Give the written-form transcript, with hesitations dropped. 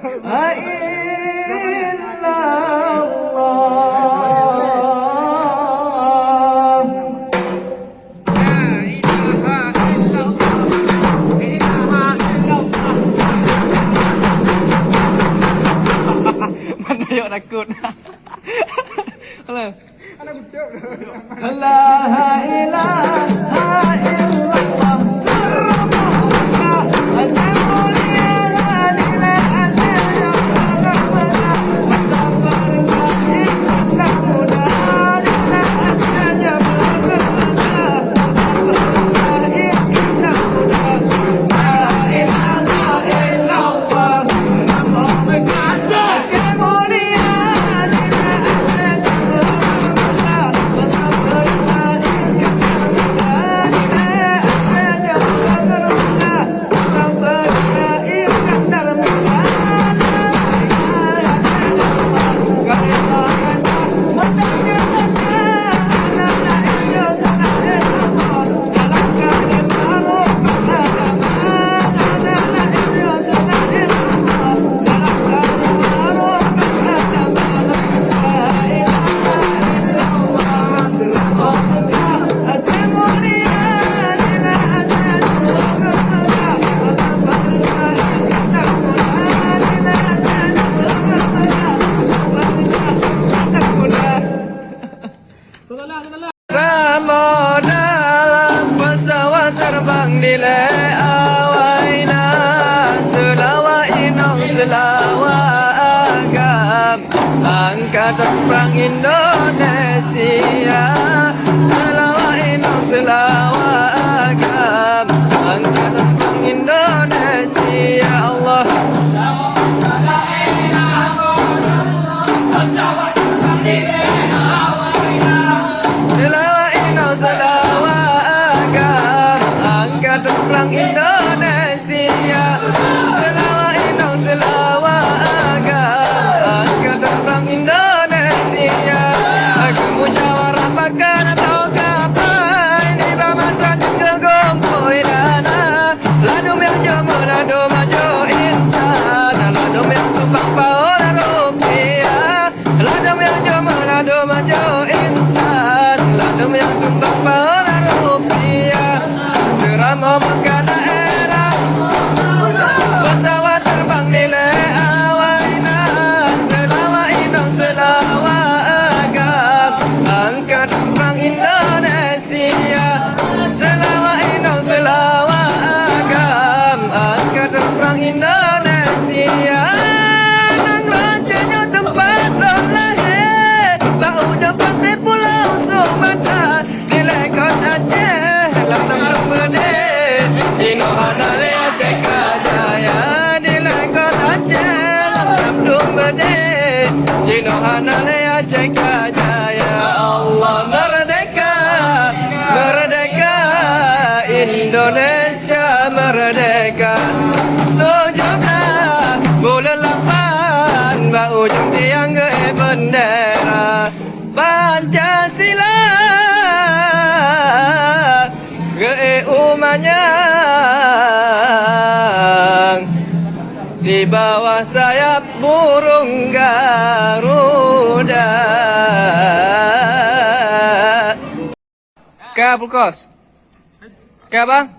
Mana yuk takut. Halo. La ilaha illallah. Terbang di leawaina selawa inong selawa agam angkatan perang Indonesia selawa inong selawa agam angkatan perang Indonesia Allah selawa inong selawa perang Indonesia selawa inong selawa agam angkatan perang Indonesia kamu jawara pakan atau kapai ini bamasa juga gompoi dana ladum yang jama ladum maju intan ladum yang sumpah paura rupiah ladum yang jama ladum maju intan ladum yang sumpah paura rupiah serama maka daerah pesawat terbang di leawaina selawa inong selawa agam angkatan perang Indonesia selawa inong selawa agam angkatan perang Indonesia nang rancanya tempat leleh bau depan di pulau Sumatera di lekon Aceh landang Inohana lea ceka jaya di lekon Aceh landam dung bede Inohana lea ceka jaya Allah merdeka merdeka Indonesia merdeka 17 bulan 8 ujung tiang ke bendera Pancasila umanyang di bawah sayap burung Garuda. Kah Pulkos? Kah bang?